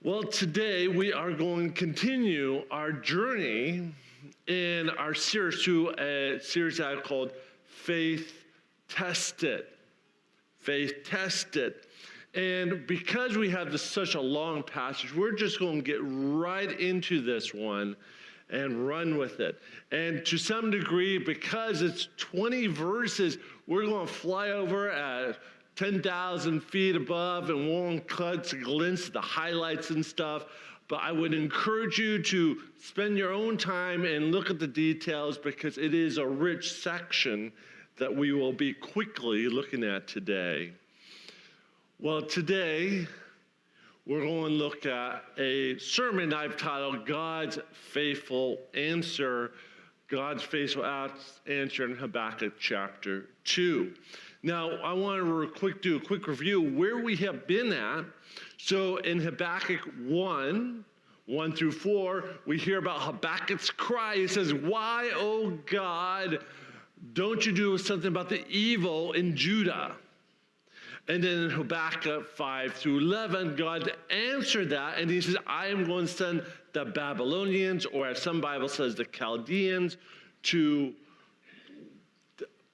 Well, today we are going to continue our journey in our series through a series I called Faith Tested. Faith Tested. And because we have such a long passage, we're just going to get right into this one and run with it. And to some degree, because it's 20 verses, we're going to fly over at 10,000 feet above and won't cut a glimpse of the highlights and stuff. But I would encourage you to spend your own time and look at the details, because it is a rich section that we will be quickly looking at today. Well, today we're going to look at a sermon I've titled God's Faithful Answer, God's Faithful Answer in Habakkuk chapter 2. Now, I want to do a quick review where we have been at. So in Habakkuk 1 through 4, we hear about Habakkuk's cry. He says, "Why, O God, don't you do something about the evil in Judah?" And then in Habakkuk 5 through 11, God answered that, and he says, "I am going to send the Babylonians," or as some Bible says, the Chaldeans, to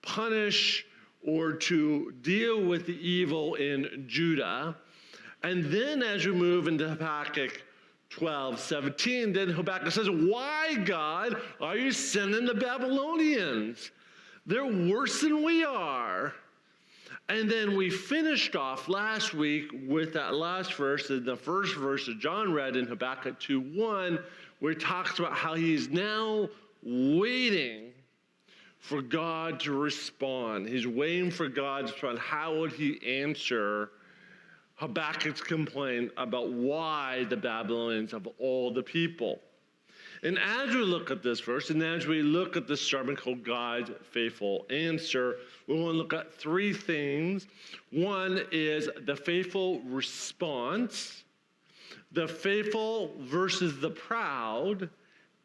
punish or to deal with the evil in Judah. And then as we move into Habakkuk 12:17, then Habakkuk says, "Why, God, are you sending the Babylonians? They're worse than we are." And then we finished off last week with that last verse, in the first verse that John read in Habakkuk 2:1, where he talks about how he's now waiting for God to respond. He's waiting for God to respond. How would he answer Habakkuk's complaint about why the Babylonians of all the people? And as we look at this verse, and as we look at this sermon called God's Faithful Answer, we want to look at three things. One is the faithful response, the faithful versus the proud,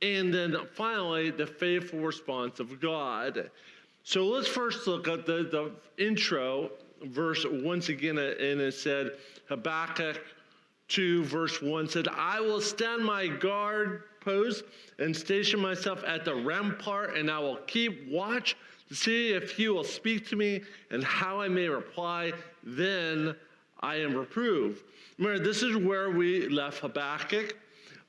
and then finally, the faithful response of God. So let's first look at the intro verse once again, and it said, Habakkuk 2 verse 1 said, "I will stand my guard post and station myself at the rampart, and I will keep watch to see if he will speak to me and how I may reply. Then I am reproved." Remember, this is where we left Habakkuk.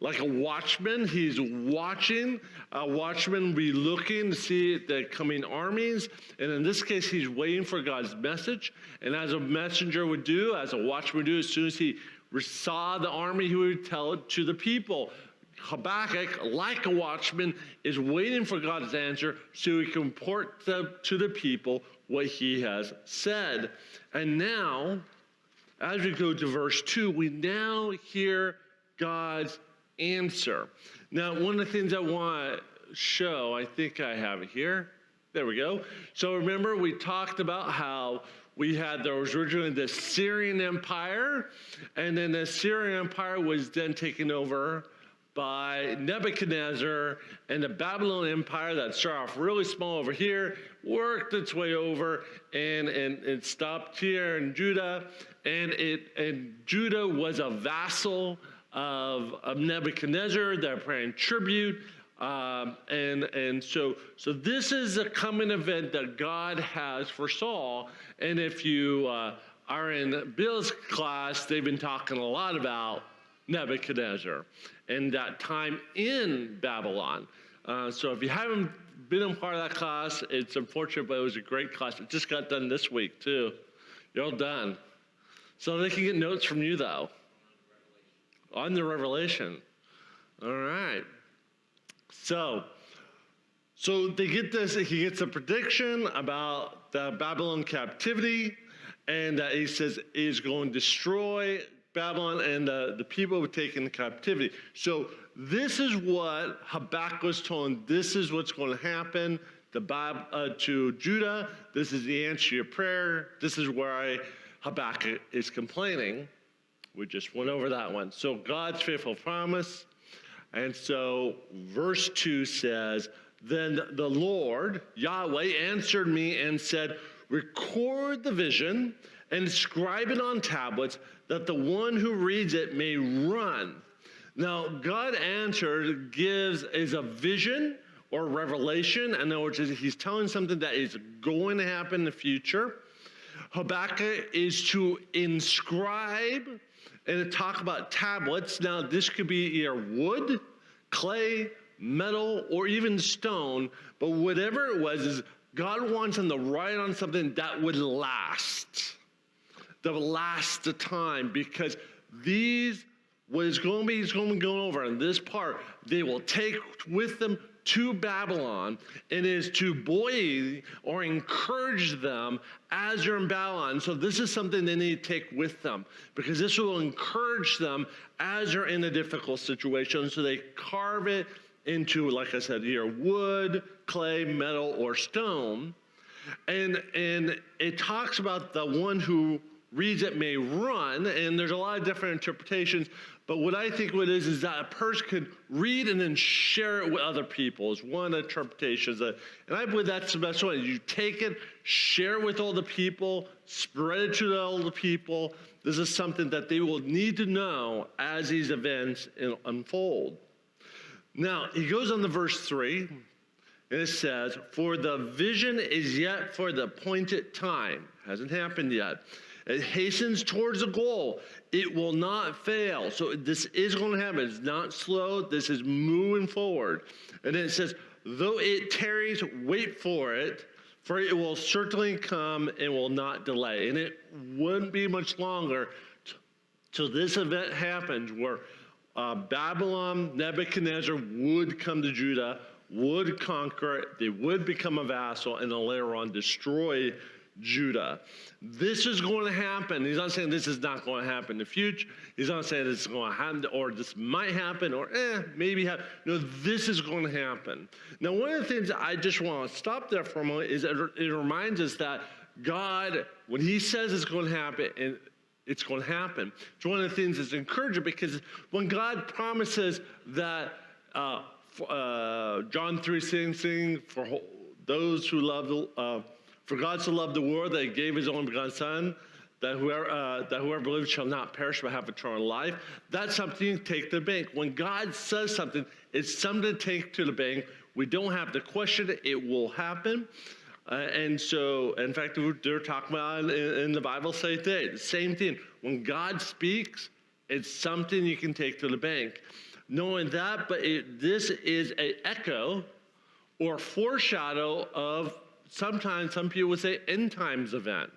Like a watchman, he's watching. A watchman will be looking to see the coming armies. And in this case, he's waiting for God's message. And as a messenger would do, as a watchman would do, as soon as he saw the army, he would tell it to the people. Habakkuk, like a watchman, is waiting for God's answer so he can report to the people what he has said. And now, as we go to verse 2, we now hear God's answer. Now, one of the things I want to show, I think I have it here. There we go. So remember, we talked about how there was originally the Syrian Empire, and then the Syrian Empire was then taken over by Nebuchadnezzar, and the Babylonian Empire that started off really small over here worked its way over, and it stopped here in Judah, and Judah was a vassal of Nebuchadnezzar. They're paying tribute, and so this is a coming event that God has foresaw. And if you are in Bill's class, they've been talking a lot about Nebuchadnezzar and that time in Babylon. So if you haven't been a part of that class, it's unfortunate, but it was a great class. It just got done this week too. You're all done. So they can get notes from you though. On the Revelation. All right. So they get this, he gets a prediction about the Babylon captivity, and he says he's going to destroy Babylon and the people were taken into captivity. So this is what Habakkuk was told. This is what's going to happen to Judah. This is the answer to your prayer. This is where Habakkuk is complaining. We just went over that one. So God's faithful promise. And so verse 2 says, "Then the Lord, Yahweh, answered me and said, record the vision and inscribe it on tablets, that the one who reads it may run. Now, God answered, is a vision or revelation. In other words, he's telling something that is going to happen in the future. Habakkuk is to inscribe and talk about tablets. Now, this could be either wood, clay, metal, or even stone, but whatever it was, is God wants him to write on something that would last the time, because what is going to be, he's going to be going over in this part, they will take with them to Babylon, and is to buoy or encourage them as you're in Babylon. So this is something they need to take with them, because this will encourage them as you're in a difficult situation. So they carve it into, like I said, either wood, clay, metal, or stone. And it talks about the one who reads it may run, and there's a lot of different interpretations. But what I think what is that a person could read and then share it with other people is one interpretation. And I believe that's the best way. You take it, share it with all the people, spread it to all the people. This is something that they will need to know as these events unfold. Now, he goes on to verse 3, and it says, for the vision is yet for the appointed time. Hasn't happened yet. It hastens towards the goal. It will not fail. So this is going to happen. It's not slow. This is moving forward. And then it says, though it tarries, wait for it will certainly come and will not delay. And it wouldn't be much longer till this event happens, where Babylon, Nebuchadnezzar would come to Judah, would conquer it, they would become a vassal, and then later on destroy Judah. This is going to happen. He's not saying this is not going to happen in the future. He's not saying this is going to happen, or this might happen, or maybe happen. No, this is going to happen. Now, one of the things I just want to stop there for a moment is it reminds us that God, when he says it's going to happen, and it's going to happen. It's one of the things that's encouraging, because when God promises that, John 3:16, for those who love for God so loved the world that he gave his only begotten Son, that whoever believes shall not perish but have eternal life. That's something you take to the bank. When God says something, it's something to take to the bank. We don't have to question it. It will happen. And so, in fact, they're talking about in the Bible today, the same thing. When God speaks, it's something you can take to the bank. Knowing that, but this is an echo or foreshadow of, sometimes some people would say, end times event.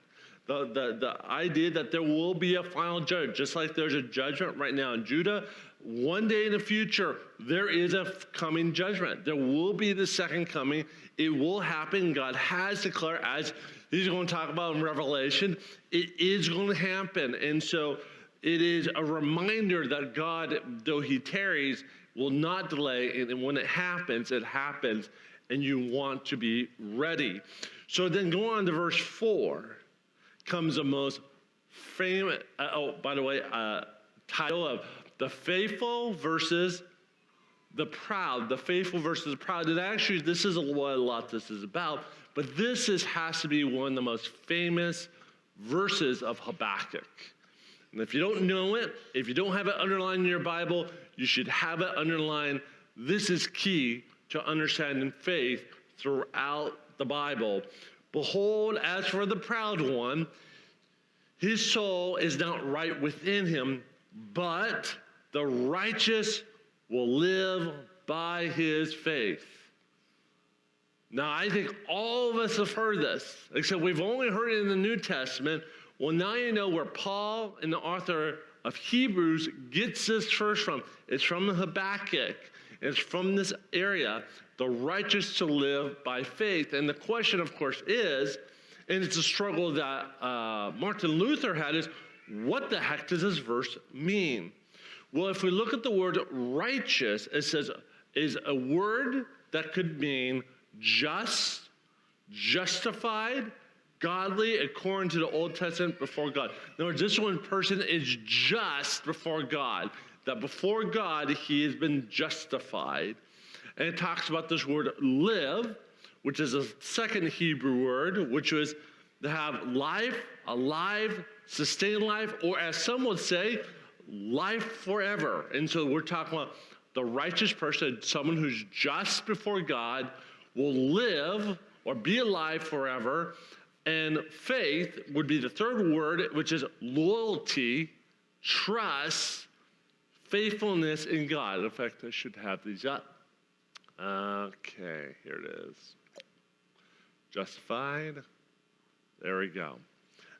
The idea that there will be a final judge, just like there's a judgment right now in Judah. One day in the future, there is a coming judgment. There will be the second coming. It will happen. God has declared, as he's going to talk about in Revelation, it is going to happen. And so it is a reminder that God, though he tarries, will not delay. And when it happens, and you want to be ready. So then go on to verse 4, comes the most famous, title of the faithful versus the proud. The faithful versus the proud. And actually, this is what a lot this is about, but has to be one of the most famous verses of Habakkuk. And if you don't know it, if you don't have it underlined in your Bible, you should have it underlined. This is key to understanding faith throughout the Bible. Behold, as for the proud one, his soul is not right within him, but the righteous will live by his faith. Now, I think all of us have heard this, except we've only heard it in the New Testament. Well, now you know where Paul, and the author of Hebrews, gets this verse from. It's from Habakkuk. It's from this area, the righteous to live by faith. And the question, of course, is, and it's a struggle that Martin Luther had, is what the heck does this verse mean? Well, if we look at the word righteous, it says is a word that could mean just, justified, godly, according to the Old Testament, before God. In other words, this one person is just before God. That before God, he has been justified. And it talks about this word live, which is a second Hebrew word, which was to have life, alive, sustain life, or as some would say, life forever. And so we're talking about the righteous person, someone who's just before God, will live or be alive forever. And faith would be the third word, which is loyalty, trust, faithfulness in God. In fact, I should have these up. Okay, here it is. Justified. There we go.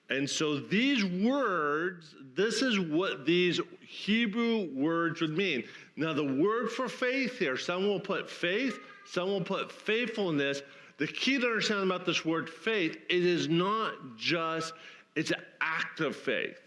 And so these words, this is what these Hebrew words would mean. Now, the word for faith here, some will put faith, some will put faithfulness. The key to understand about this word faith, it is not just, it's an act of faith.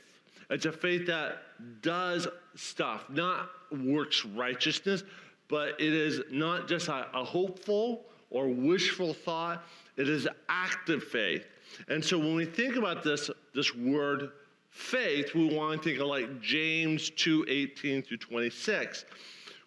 It's a faith that does stuff, not works righteousness, but it is not just a hopeful or wishful thought. It is active faith. And so when we think about this word faith, we want to think of like James 2:18-26.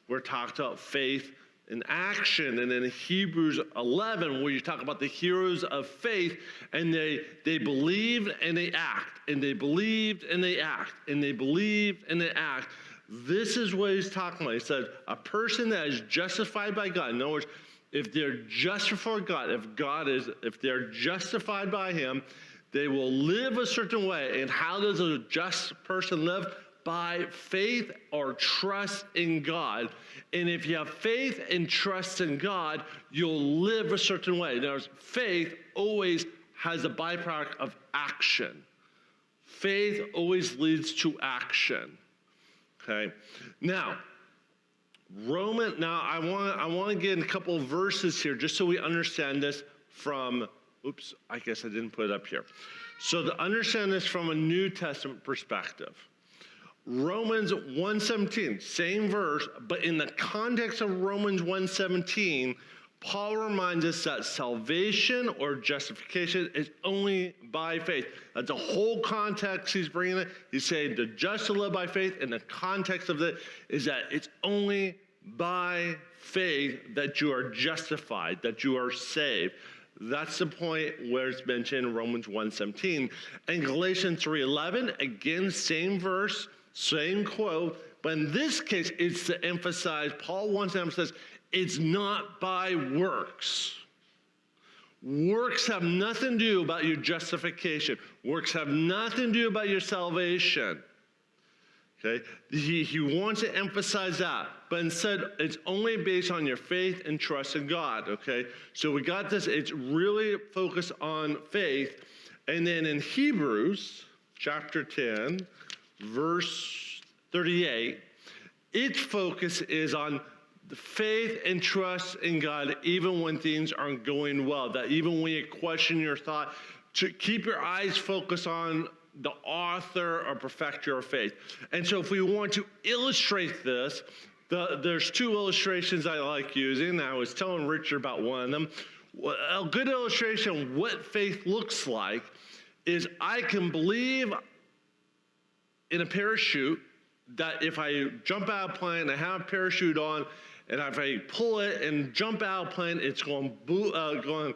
We're talking about faith in action. And then Hebrews 11, where you talk about the heroes of faith, and they believed and they act, and they believed and they act, and they believed and they act. This is what he's talking about. He said, a person that is justified by God. In other words, if they're just before God, if they're justified by him, they will live a certain way. And how does a just person live? By faith or trust in God. And if you have faith and trust in God, you'll live a certain way. In other words, faith always has a byproduct of action. Faith always leads to action. Okay? Now, I want to get in a couple of verses here just so we understand this from, I guess I didn't put it up here. So to understand this from a New Testament perspective, Romans 1:17, same verse, but in the context of Romans 1:17, Paul reminds us that salvation or justification is only by faith. That's the whole context he's bringing it. He's saying the just to live by faith, and the context of it is that it's only by faith that you are justified, that you are saved. That's the point where it's mentioned in Romans 1:17. And Galatians 3:11, again, same verse, same quote, but in this case, it's to emphasize, Paul wants to emphasize, it's not by works. Works have nothing to do about your justification. Works have nothing to do about your salvation. Okay? He wants to emphasize that. But instead, it's only based on your faith and trust in God. Okay? So we got this. It's really focused on faith. And then in Hebrews chapter 10, verse 38, its focus is on the faith and trust in God, even when things aren't going well, that even when you question your thought, to keep your eyes focused on the author or perfecter of faith. And so if we want to illustrate this, there's two illustrations I like using. I was telling Richard about one of them. A good illustration of what faith looks like is I can believe in a parachute that if I jump out of a plane, I have a parachute on, and if I pull it and jump out of a plane, it's going to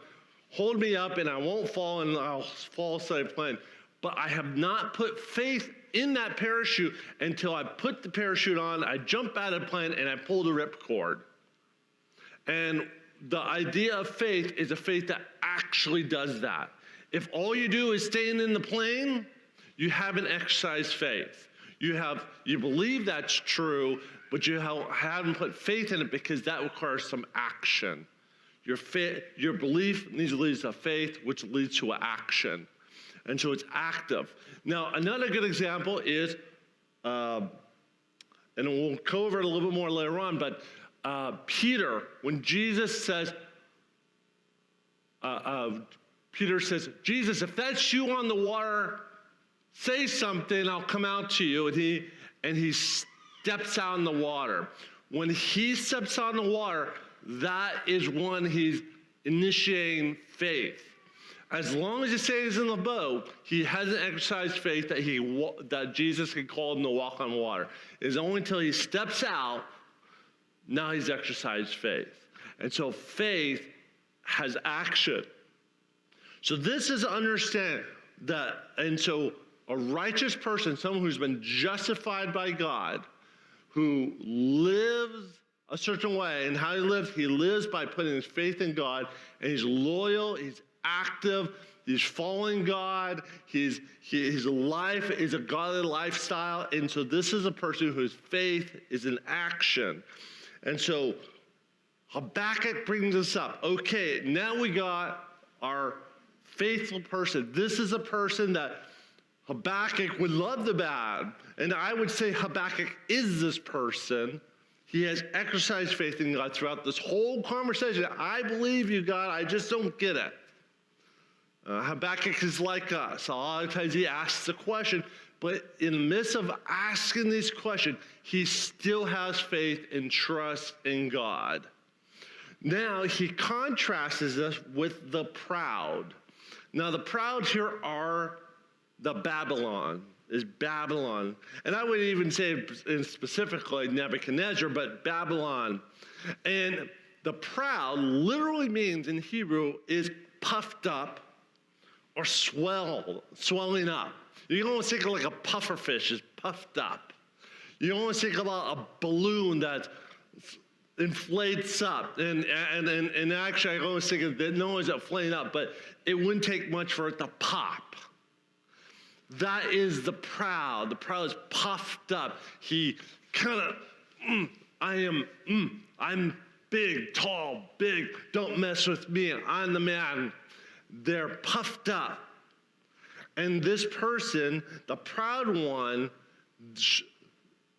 hold me up and I won't fall and I'll fall aside the plane. But I have not put faith in that parachute until I put the parachute on, I jump out of the plane, and I pull the ripcord. And the idea of faith is a faith that actually does that. If all you do is staying in the plane, you haven't exercised faith. You believe that's true, but you haven't put faith in it because that requires some action. Your belief needs to lead to faith, which leads to action. And so it's active. Now, another good example is, and we'll cover it a little bit more later on, but Peter, when Jesus says, Peter says, Jesus, if that's you on the water, say something, I'll come out to you. And he steps out in the water. When he steps out in the water, that is when he's initiating faith. As long as he stays in the boat, he hasn't exercised faith that Jesus can call him to walk on water. It's only until he steps out, now he's exercised faith. And so faith has action. So this is understand that, and so a righteous person, someone who's been justified by God, who lives a certain way. And how he lives by putting his faith in God, and he's loyal, he's active, he's following God, his life is a godly lifestyle. And so this is a person whose faith is in action. And so Habakkuk brings us up. Okay, now we got our faithful person. This is a person that Habakkuk would love the bad. And I would say Habakkuk is this person. He has exercised faith in God throughout this whole conversation. I believe you, God, I just don't get it. Habakkuk is like us. A lot of times he asks a question, but in the midst of asking this question, he still has faith and trust in God. Now, he contrasts this with the proud. Now, the proud here are the Babylon. Is Babylon. And I wouldn't even say specifically Nebuchadnezzar, but Babylon. And the proud literally means in Hebrew is puffed up or swelling up. You don't want to think of like a puffer fish is puffed up. You don't want to think about a balloon that inflates up. And actually, I always think that no one's inflating up, but it wouldn't take much for it to pop. That is the proud. The proud is puffed up. He kind of, I'm big, tall, big. Don't mess with me. I'm the man. They're puffed up. And this person, the proud one,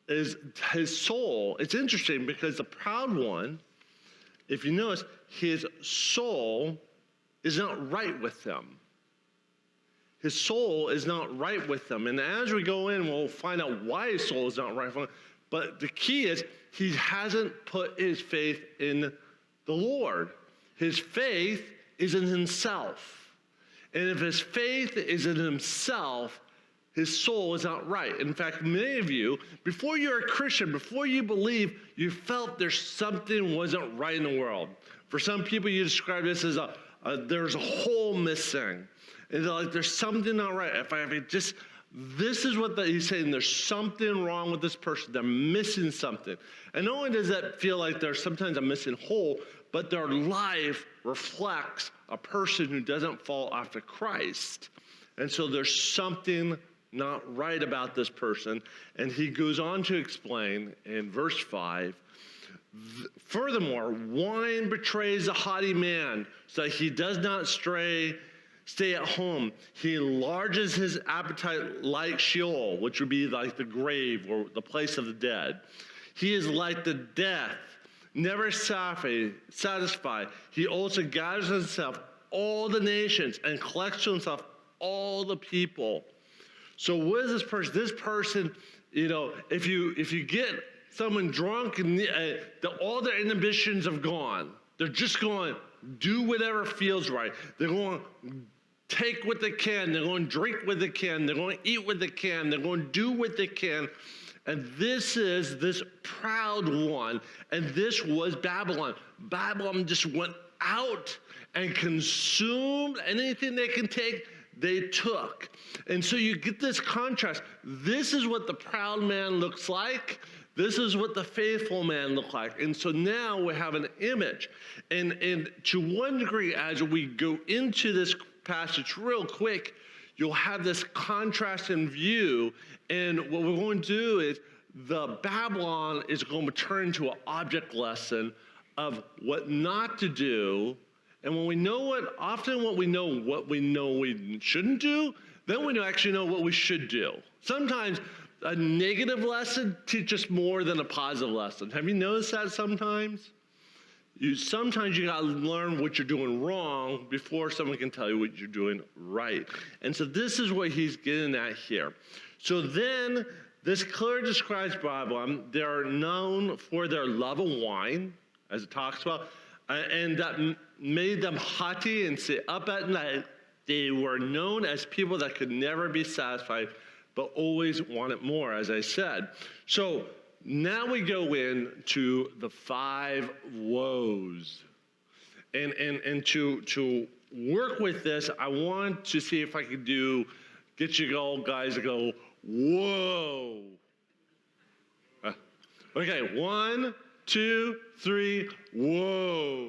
is his soul. It's interesting because the proud one, if you notice, his soul is not right with him. His soul is not right with him. And as we go in, we'll find out why his soul is not right with him. But the key is he hasn't put his faith in the Lord. His faith is in himself. And if his faith is in himself, his soul is not right. In fact, many of you, before you're a Christian, before you believe, you felt there's something wasn't right in the world. For some people, you describe this as there's a hole missing. And they're like, there's something not right. This is what he's saying. There's something wrong with this person. They're missing something. And not only does that feel like there's sometimes a missing hole, but their life reflects a person who doesn't follow after Christ. And so there's something not right about this person. And he goes on to explain in verse 5, furthermore, wine betrays a haughty man, so that he does not stay at home. He enlarges his appetite like Sheol, which would be like the grave or the place of the dead. He is like the death, never satisfied. He also gathers himself all the nations and collects to himself all the people. So what is this person? This person, if you get someone drunk and all their inhibitions have gone, they're just going to do whatever feels right. They're going to take what they can. They're going to drink what they can. They're going to eat what they can. They're going to do what they can. And this is this proud one. And this was Babylon. Babylon just went out and consumed anything they can take, they took. And so you get this contrast. This is what the proud man looks like. This is what the faithful man looked like. And so now we have an image. And to one degree, as we go into this passage real quick, you'll have this contrast in view. And what we're going to do is the Babylon is going to turn into an object lesson of what not to do. And when we know what we know we shouldn't do, then we actually know what we should do. Sometimes a negative lesson teaches more than a positive lesson. Have you noticed that sometimes? Sometimes you got to learn what you're doing wrong before someone can tell you what you're doing right. And so this is what he's getting at here. So then this clearly describes Babylon. They are known for their love of wine, as it talks about, and that made them haughty and sit up at night. They were known as people that could never be satisfied, but always wanted more, as I said. So now we go into the 5 woes. And to work with this, I want to see if I could do Get you all guys to go, whoa. Okay, 1, 2, 3, whoa.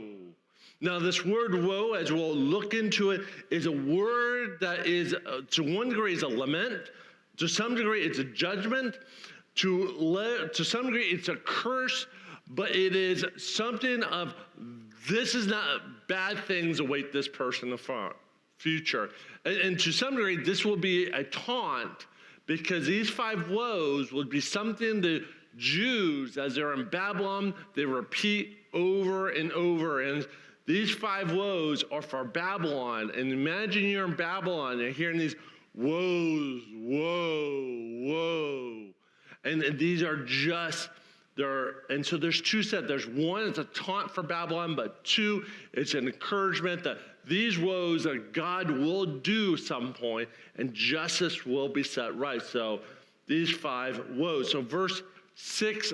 Now this word woe, as we'll look into it, is a word that is, to one degree, is a lament. To some degree, it's a judgment. To some degree, it's a curse, but it is something of, this is not bad things await this person in the future. And to some degree, this will be a taunt, because these 5 woes would be something the Jews, as they're in Babylon, they repeat over and over. And these 5 woes are for Babylon. And imagine you're in Babylon, you're hearing these woes, woe, woe. And these are just, and so there's 2 sets. There's 1, it's a taunt for Babylon, but 2, it's an encouragement that these woes that God will do some point, and justice will be set right. So these 5 woes. So verse 6,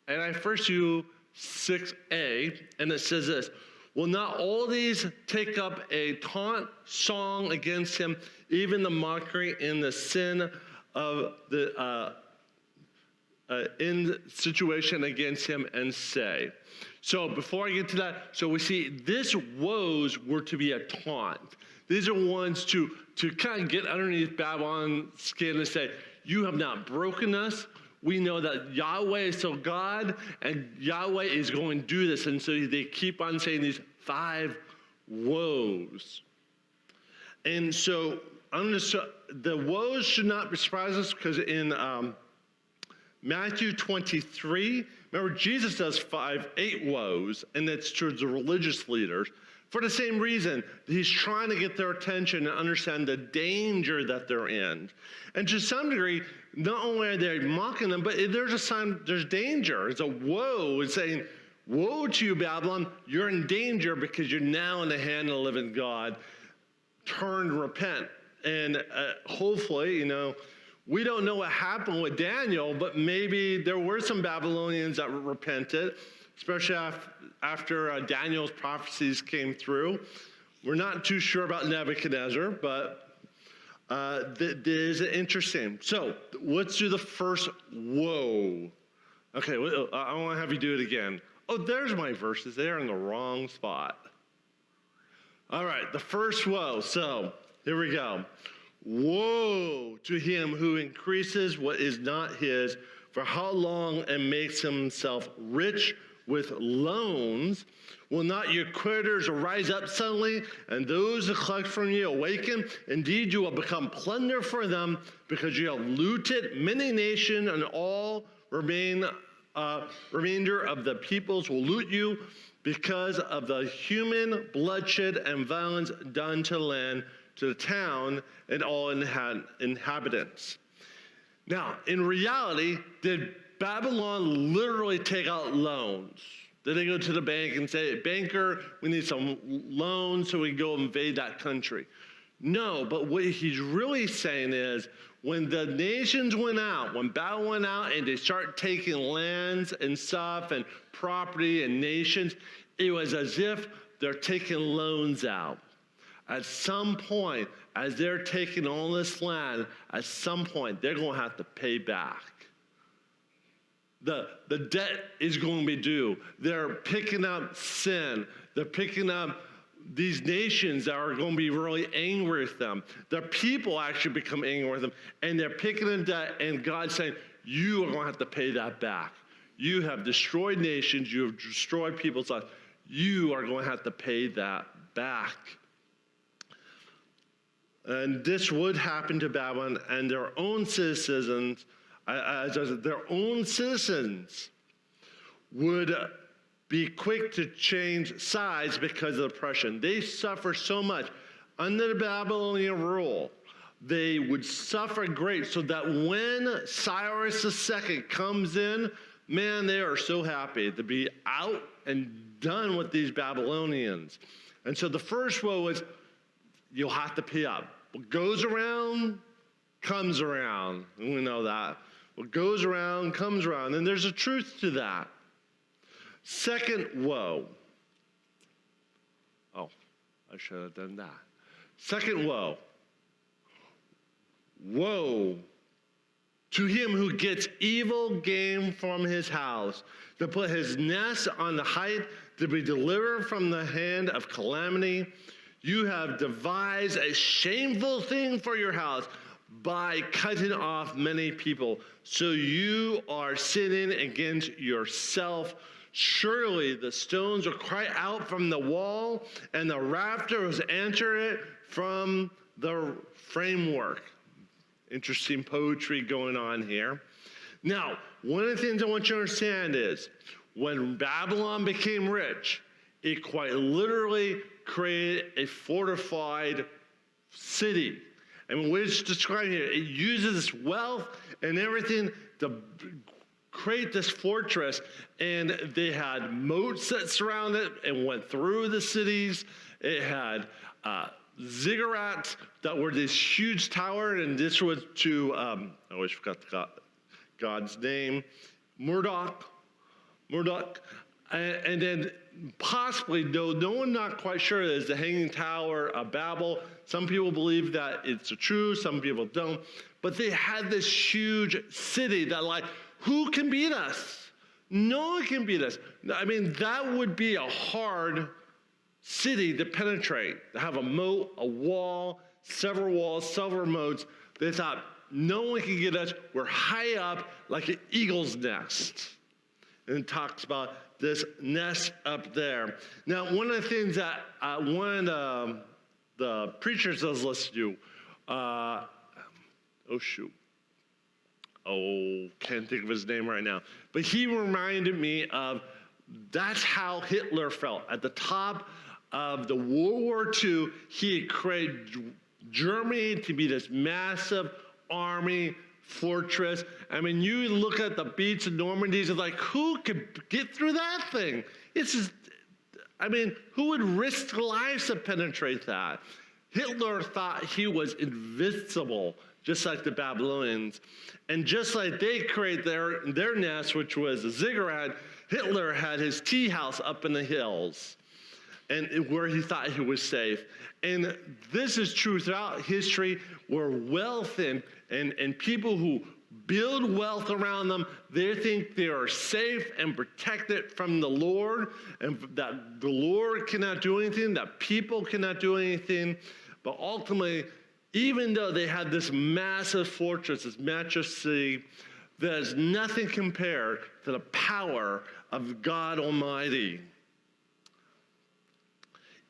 and I first use 6a, and it says this: will not all these take up a taunt song against him, even the mockery in the sin of the in situation against him, and say? So before I get to that, so we see this woes were to be a taunt. These are ones to kind of get underneath Babylon's skin and say, you have not broken us. We know that Yahweh is still God, and Yahweh is going to do this. And so they keep on saying these 5 woes. And so the woes should not surprise us, because in Matthew 23, remember Jesus does 8 woes, and it's towards the religious leaders. For the same reason, he's trying to get their attention and understand the danger that they're in. And to some degree, not only are they mocking them, but there's a sign, there's danger. It's a woe. It's saying, woe to you, Babylon. You're in danger because you're now in the hand of the living God. Turn and repent. And hopefully, we don't know what happened with Daniel, but maybe there were some Babylonians that repented, especially after Daniel's prophecies came through. We're not too sure about Nebuchadnezzar, but this is interesting. So let's do the first woe. Okay, I want to have you do it again. Oh, there's my verses. They're in the wrong spot. All right, the first woe. So here we go. Woe to him who increases what is not his, for how long, and makes himself rich with loans. Will not your creditors rise up suddenly, and those who collect from you awaken? Indeed, you will become plunder for them, because you have looted many nations, and all remainder of the peoples will loot you, because of the human bloodshed and violence done to the land, to the town, and all inhabitants. Now, in reality, did Babylon literally take out loans? Did they go to the bank and say, banker, we need some loans so we can go invade that country? No, but what he's really saying is, when the nations went out, when Babylon went out and they start taking lands and stuff and property and nations, it was as if they're taking loans out. At some point, as they're taking all this land, at some point, they're going to have to pay back. The debt is going to be due. They're picking up sin. They're picking up these nations that are going to be really angry with them. The people actually become angry with them, and they're picking up debt, and God's saying, you are going to have to pay that back. You have destroyed nations. You have destroyed people's lives. You are going to have to pay that back. And this would happen to Babylon, and their own citizens, would be quick to change sides because of oppression. They suffer so much under the Babylonian rule. They would suffer great, so that when Cyrus II comes in, man, they are so happy to be out and done with these Babylonians. And so the first woe is, you'll have to pay up. What goes around, comes around. And we know that. What goes around, comes around. And there's a truth to that. Second woe. Oh, I should have done that. Second woe. Woe to him who gets evil gain from his house, to put his nest on the height, to be delivered from the hand of calamity. You have devised a shameful thing for your house by cutting off many people. So you are sinning against yourself. Surely the stones will cry out from the wall, and the rafters answer it from the framework. Interesting poetry going on here. Now, one of the things I want you to understand is when Babylon became rich, it quite literally created a fortified city. And what it's describing here, it uses this wealth and everything to create this fortress. And they had moats that surrounded it and went through the cities. It had ziggurats that were this huge tower, and this was to, I always forgot God's name, Marduk. And then possibly, though no one not quite sure, is the Hanging Tower of Babel. Some people believe that it's true, some people don't. But they had this huge city that, like, who can beat us? No one can beat us. I mean, that would be a hard city to penetrate, to have a moat, a wall, several moats. They thought, no one can get us. We're high up like an eagle's nest. And it talks about this nest up there. Now, one of the things that one of the preachers I was listening to, can't think of his name right now, but he reminded me of that's how Hitler felt. At the top of the World War II, he had created Germany to be this massive army fortress. I mean, you look at the beach of Normandy, it's like, who could get through that thing? It's just, I mean, who would risk their lives to penetrate that? Hitler thought he was invincible, just like the Babylonians. And just like they created their nest, which was a ziggurat, Hitler had his tea house up in the hills, and where he thought he was safe. And this is true throughout history, where wealth and people who build wealth around them, they think they are safe and protected from the Lord, and that the Lord cannot do anything, that people cannot do anything. But ultimately, even though they had this massive fortress, this massive city, there's nothing compared to the power of God Almighty.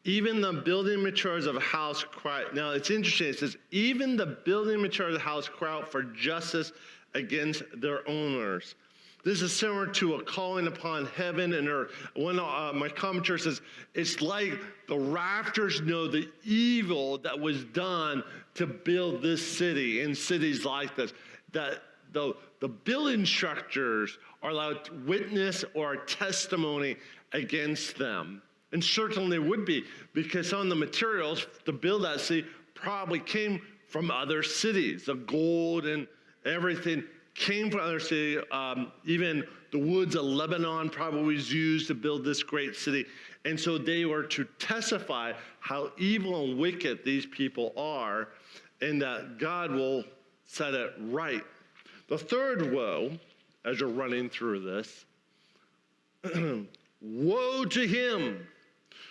Even the building materials of a house cry. Now, it's interesting. It says, even the building materials of the house cry out for justice against their owners. This is similar to a calling upon heaven and earth. One my commentator says, it's like the rafters know the evil that was done to build this city and cities like this. That the building structures are like witness or testimony against them. And certainly would be, because some of the materials to build that city probably came from other cities. The gold and everything came from other cities. Even the woods of Lebanon probably was used to build this great city. And so they were to testify how evil and wicked these people are, and that God will set it right. The third woe, as you're running through this, woe to him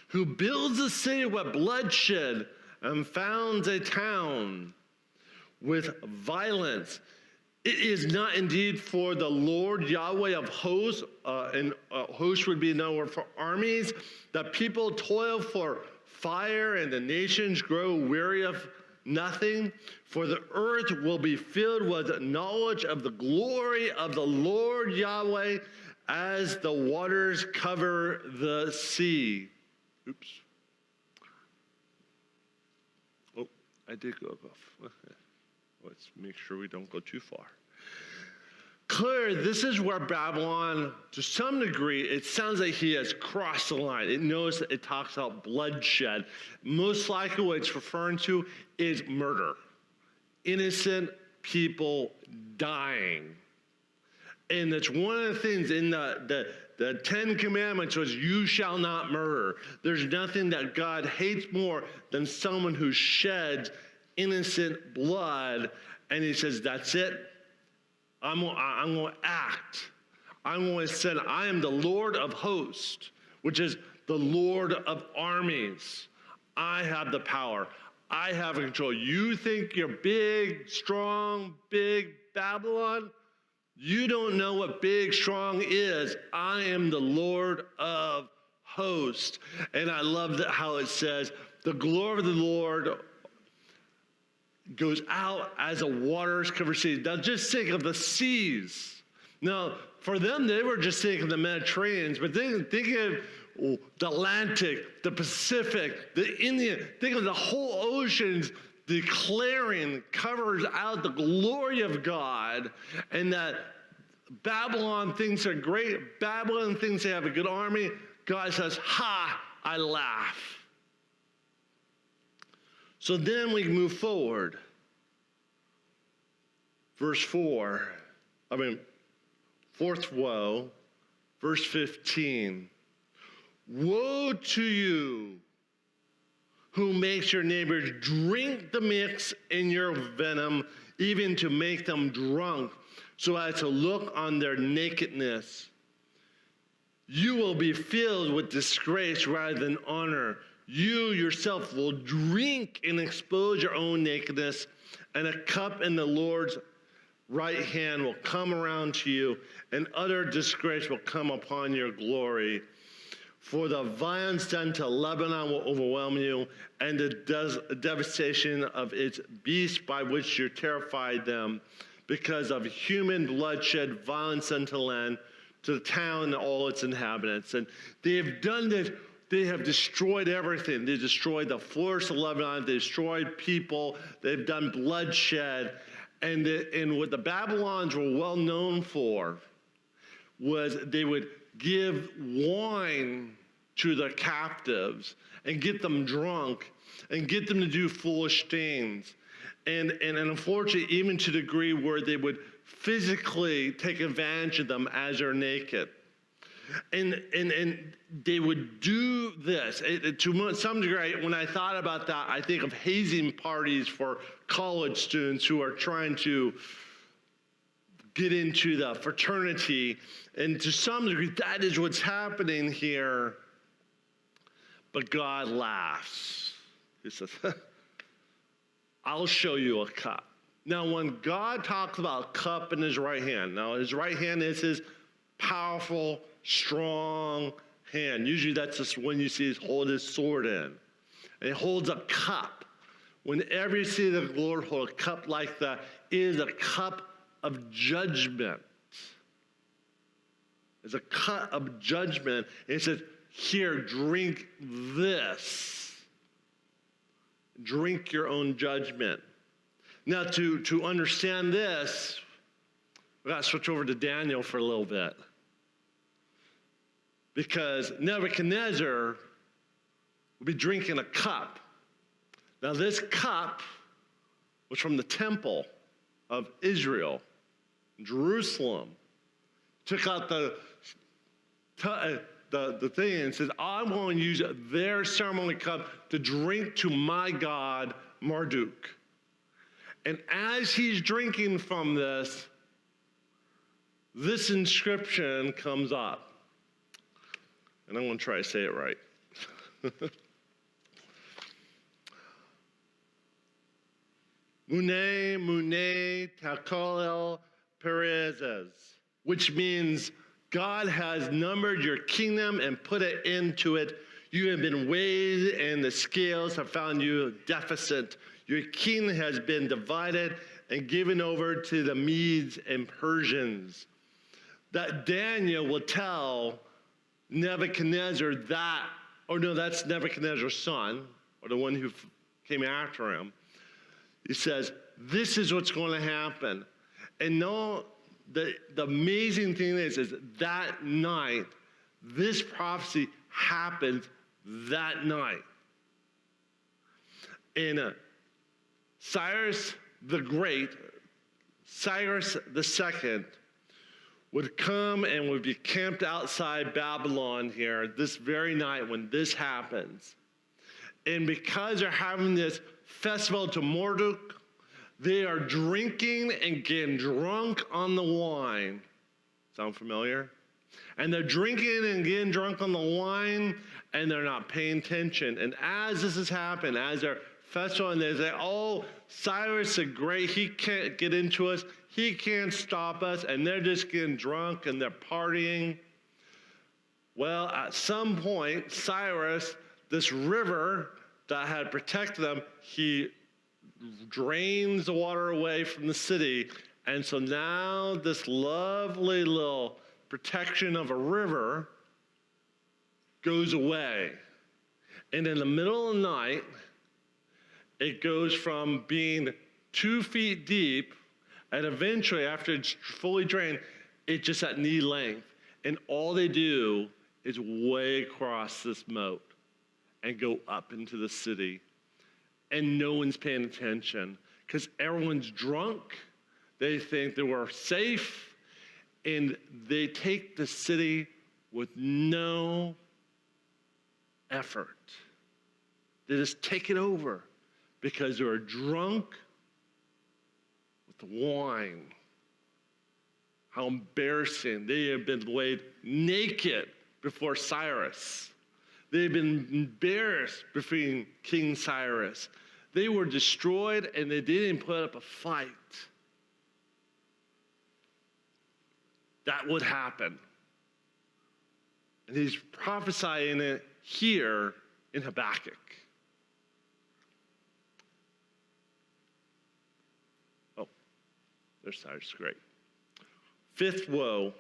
who builds a city with bloodshed and founds a town with violence. It is not indeed for the Lord Yahweh of hosts, and hosts would be another word for armies, that people toil for fire and the nations grow weary of nothing. For the earth will be filled with knowledge of the glory of the Lord Yahweh as the waters cover the sea. Oops. Oh, I did go off. Let's make sure we don't go too far. Clearly, this is where Babylon, to some degree, it sounds like he has crossed the line. It knows that it talks about bloodshed. Most likely what it's referring to is murder. Innocent people dying. And it's one of the things in the 10 Commandments was, you shall not murder. There's nothing that God hates more than someone who sheds innocent blood. And he says, that's it. I'm going to act. I'm going to send, I am the Lord of hosts, which is the Lord of armies. I have the power. I have control. You think you're big, strong, big Babylon? You don't know what big, strong is. I am the Lord of hosts. And I love how it says, the glory of the Lord goes out as a waters cover seas. Now just think of the seas. Now, for them, they were just thinking of the Mediterranean, but think of the Atlantic, the Pacific, the Indian. Think of the whole oceans declaring, covers out the glory of God, and that Babylon thinks they're great. Babylon thinks they have a good army. God says, ha, I laugh. So then we move forward. Fourth woe, verse 15. Woe to you who makes your neighbors drink the mix in your venom, even to make them drunk, so as to look on their nakedness. You will be filled with disgrace rather than honor. You yourself will drink and expose your own nakedness, and a cup in the Lord's right hand will come around to you, and utter disgrace will come upon your glory. For the violence done to Lebanon will overwhelm you, and the devastation of its beasts by which you terrified them, because of human bloodshed, violence unto land, to the town and all its inhabitants. And they have done this. They have destroyed everything. They destroyed the forests of Lebanon. They destroyed people. They've done bloodshed. And what the Babylons were well known for was they would give wine to their captives and get them drunk and get them to do foolish things. And unfortunately, even to the degree where they would physically take advantage of them as they're naked. And they would do this. To some degree, when I thought about that, I think of hazing parties for college students who are trying to get into the fraternity. And to some degree, that is what's happening here. But God laughs. He says, I'll show you a cup. Now, when God talks about a cup in his right hand, now his right hand is his powerful, strong hand. Usually that's just when you see him hold his sword in. And he holds a cup. Whenever you see the Lord hold a cup like that, it is a cup of judgment. It's a cup of judgment. And it says, here, drink this. Drink your own judgment. Now, to understand this, we've got to switch over to Daniel for a little bit. Because Nebuchadnezzar would be drinking a cup. Now, this cup was from the temple of Israel, Jerusalem. Took out the thing and says, I'm going to use their ceremony cup to drink to my god, Marduk. And as he's drinking from this inscription comes up. And I'm going to try to say it right. Mune Takolel Perezes, which means God has numbered your kingdom and put it into it. You have been weighed, and the scales have found you deficient. Your kingdom has been divided and given over to the Medes and Persians. That Daniel will tell Nebuchadnezzar that's Nebuchadnezzar's son, or the one who came after him. He says, this is what's going to happen. And no, the amazing thing is that night, this prophecy happened that night. And Cyrus the Great, Cyrus the Second, would come and would be camped outside Babylon here this very night when this happens. And because they're having this festival to Marduk, They are drinking and getting drunk on the wine. Sound familiar? And they're drinking and getting drunk on the wine, and they're not paying attention. And as this has happened, as they're festival, and they say, oh, Cyrus is great, he can't get into us, he can't stop us, and they're just getting drunk and they're partying. Well, at some point, Cyrus, this river that had protected them, he drains the water away from the city. And so now this lovely little protection of a river goes away. And in the middle of the night, it goes from being 2 feet deep, and eventually, after it's fully drained, it's just at knee length. And all they do is way across this moat and go up into the city. And no one's paying attention because everyone's drunk. They think they were safe, and they take the city with no effort. They just take it over because they were drunk with the wine. How embarrassing. They have been laid naked before Cyrus. They've been embarrassed before King Cyrus. They were destroyed, and they didn't put up a fight. That would happen. And he's prophesying it here in Habakkuk. Oh, there's Cyrus, great. 5th woe,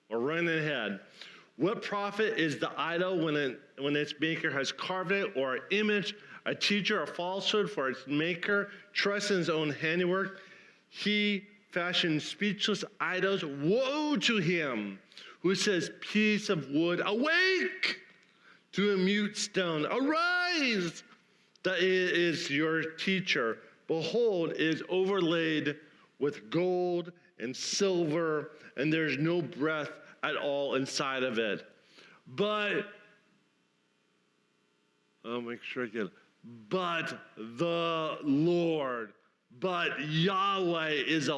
we're running ahead. What profit is the idol when its maker has carved it, or an image, a teacher, a falsehood for its maker, trusts in his own handiwork? He fashioned speechless idols. Woe to him who says, piece of wood, awake to a mute stone. Arise, that is your teacher. Behold, it is overlaid with gold and silver, and there's no breath at all inside of it. But, I'll make sure I get it. But the Lord, but Yahweh is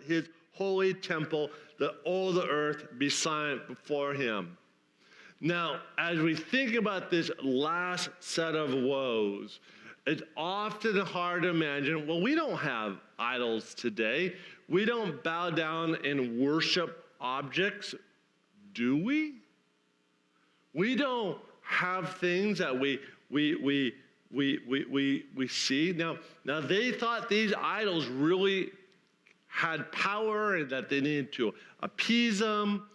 his holy temple, that all the earth be silent before him. Now, as we think about this last set of woes, it's often hard to imagine, well, we don't have idols today. We don't bow down and worship objects, do we? We don't have things that we see. Now they thought these idols really had power and that they needed to appease them.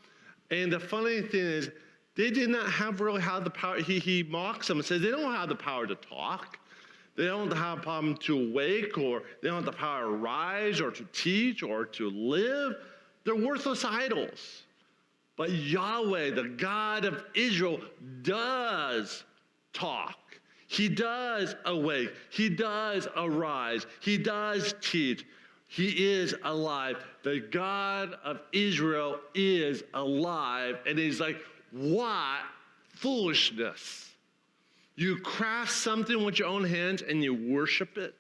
And the funny thing is, they did not really have the power. He mocks them and says they don't have the power to talk. They don't have the power to awake, or they don't have the power to rise or to teach or to live. They're worthless idols. But Yahweh, the God of Israel, does talk. He does awake. He does arise. He does teach. He is alive. The God of Israel is alive. And he's like, what foolishness. You craft something with your own hands and you worship it.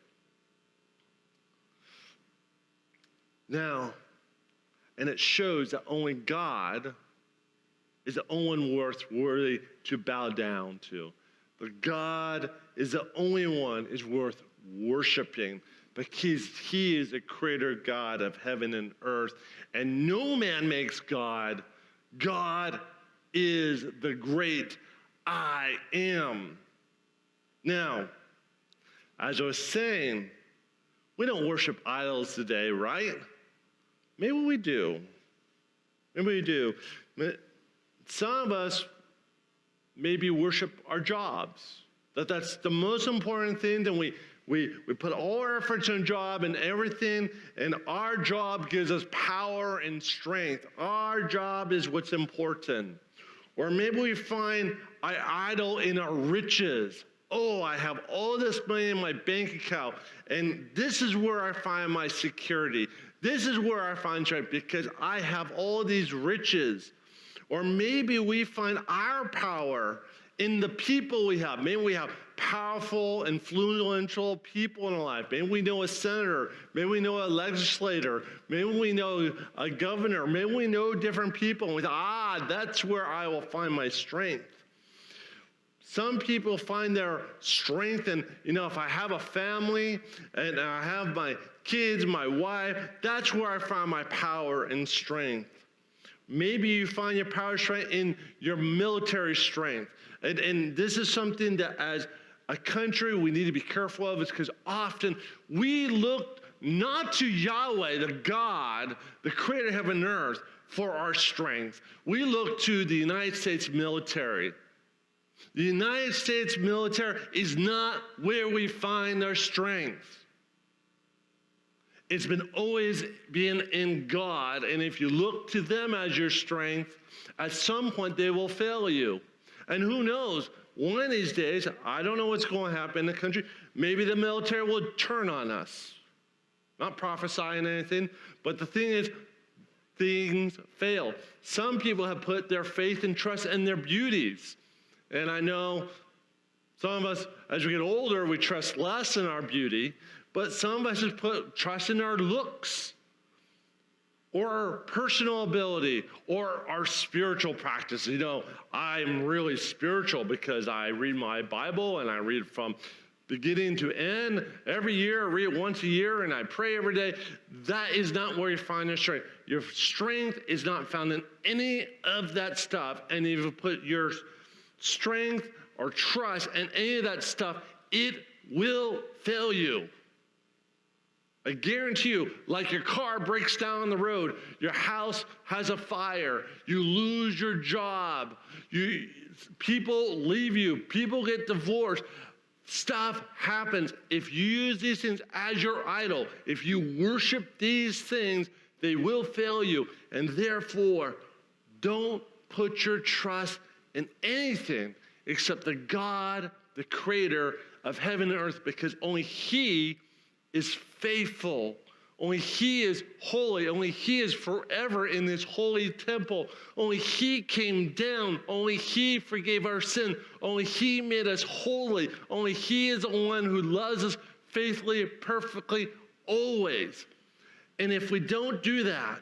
Now, and it shows that only God is the only one worthy to bow down to. But God is the only one is worth worshiping, because he is the creator God of heaven and earth. And no man makes God. God is the great I am. Now, as I was saying, we don't worship idols today, right? Maybe we do. Maybe we do. Some of us maybe worship our jobs. That's the most important thing. Then we put all our efforts in a job and everything, and our job gives us power and strength. Our job is what's important. Or maybe we find an idol in our riches. Oh, I have all this money in my bank account, and this is where I find my security. This is where I find strength, because I have all these riches. Or maybe we find our power in the people we have. Maybe we have powerful, influential people in our life. Maybe we know a senator. Maybe we know a legislator. Maybe we know a governor. Maybe we know different people. And we thought, that's where I will find my strength. Some people find their strength in, if I have a family and I have my kids, my wife, that's where I find my power and strength. Maybe you find your power and strength in your military strength. And this is something that as a country we need to be careful of, is because often we look not to Yahweh, the God, the creator of heaven and earth, for our strength. We look to the United States military. The United States military is not where we find our strength. It's been always been in God, and if you look to them as your strength, at some point they will fail you. And who knows, one of these days, I don't know what's going to happen in the country, maybe the military will turn on us. Not prophesying anything, but the thing is, things fail. Some people have put their faith and trust in their beauties. And I know some of us, as we get older, we trust less in our beauty, but some of us just put trust in our looks, or our personal ability, or our spiritual practice. I'm really spiritual because I read my Bible and I read from beginning to end. Every year, I read it once a year and I pray every day. That is not where you find your strength. Your strength is not found in any of that stuff. And if you put your strength or trust in any of that stuff, it will fail you. I guarantee you, like your car breaks down on the road, your house has a fire, you lose your job, people leave you, people get divorced, stuff happens. If you use these things as your idol, if you worship these things, they will fail you. And therefore, don't put your trust in anything except the God, the creator of heaven and earth, because only He is faithful. Only He is holy. Only He is forever in this holy temple. Only He came down. Only He forgave our sin. Only He made us holy. Only He is the one who loves us faithfully, perfectly, always. And if we don't do that,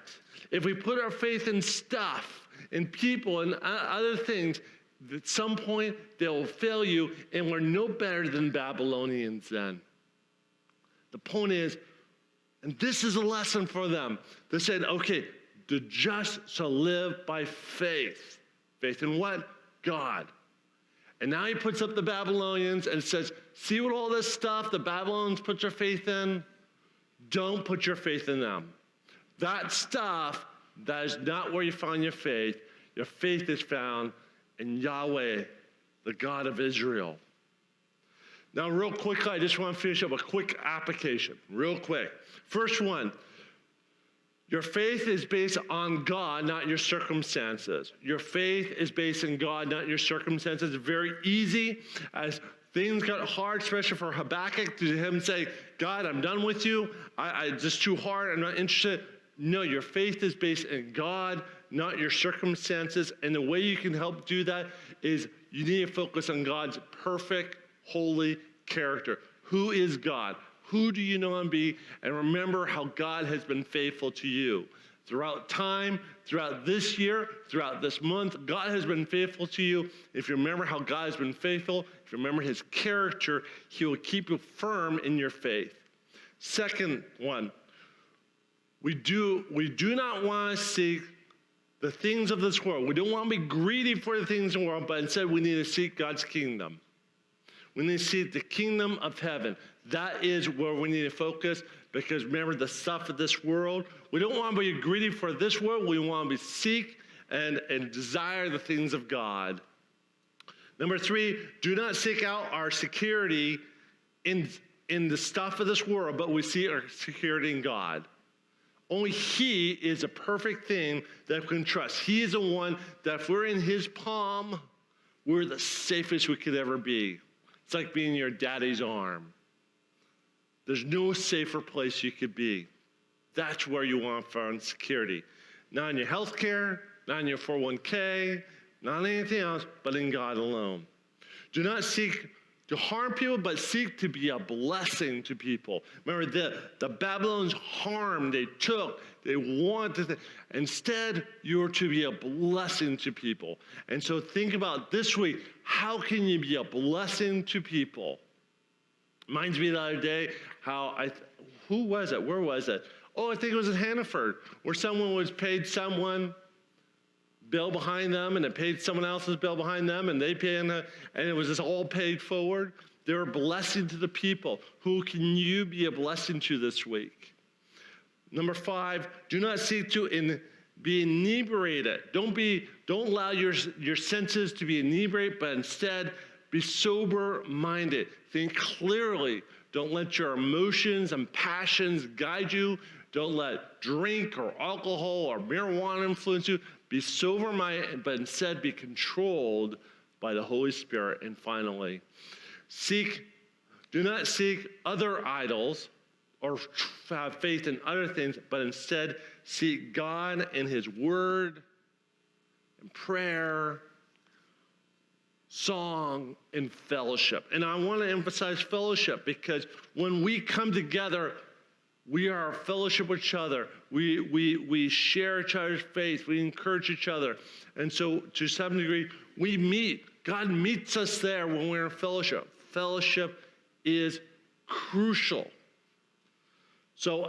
if we put our faith in stuff, in people, and other things, at some point they will fail you, and we're no better than Babylonians then. The point is, and this is a lesson for them. They said, okay, the just shall live by faith. Faith in what? God. And now he puts up the Babylonians and says, see what all this stuff the Babylonians put your faith in? Don't put your faith in them. That stuff, that is not where you find your faith. Your faith is found in Yahweh, the God of Israel. Now, real quickly, I just want to finish up a quick application, real quick. First one, your faith is based on God, not your circumstances. Your faith is based on God, not your circumstances. It's very easy as things got hard, especially for Habakkuk, to him say, God, I'm done with you. It's just too hard. I'm not interested. No, your faith is based in God, not your circumstances. And the way you can help do that is you need to focus on God's perfect, holy character. Who is God? Who do you know him be? And remember how God has been faithful to you. Throughout time, throughout this year, throughout this month, God has been faithful to you. If you remember how God has been faithful, if you remember his character, he will keep you firm in your faith. Second one, we do not want to seek the things of this world. We don't want to be greedy for the things in the world, but instead we need to seek God's kingdom. We need to seek the kingdom of heaven. That is where we need to focus, because remember the stuff of this world. We don't want to be greedy for this world. We want to seek and desire the things of God. Number 3, do not seek out our security in the stuff of this world, but we seek our security in God. Only he is a perfect thing that we can trust. He is the one that if we're in his palm, we're the safest we could ever be. It's like being in your daddy's arm. There's no safer place you could be. That's where you want to find security. Not in your health care, not in your 401k, not in anything else, but in God alone. Do not seek to harm people, but seek to be a blessing to people. Remember, the Babylonians harmed, they took, they wanted. Instead, you're to be a blessing to people. And so think about this week, how can you be a blessing to people? Reminds me the other day how who was it? Where was it? Oh, I think it was in Hannaford, where someone was paid someone bill behind them, and it paid someone else's bill behind them, and they paid, and it was just all paid forward. They're a blessing to the people. Who can you be a blessing to this week? Number 5, do not seek to be inebriated. Don't allow your senses to be inebriated, but instead be sober-minded. Think clearly. Don't let your emotions and passions guide you. Don't let drink or alcohol or marijuana influence you. Be sober-minded, but instead be controlled by the Holy Spirit. And finally, do not seek other idols or have faith in other things, but instead seek God and His Word and prayer, song, and fellowship. And I want to emphasize fellowship because when we come together, we are a fellowship with each other. We share each other's faith. We encourage each other. And so to some degree, we meet. God meets us there when we're in fellowship. Fellowship is crucial. So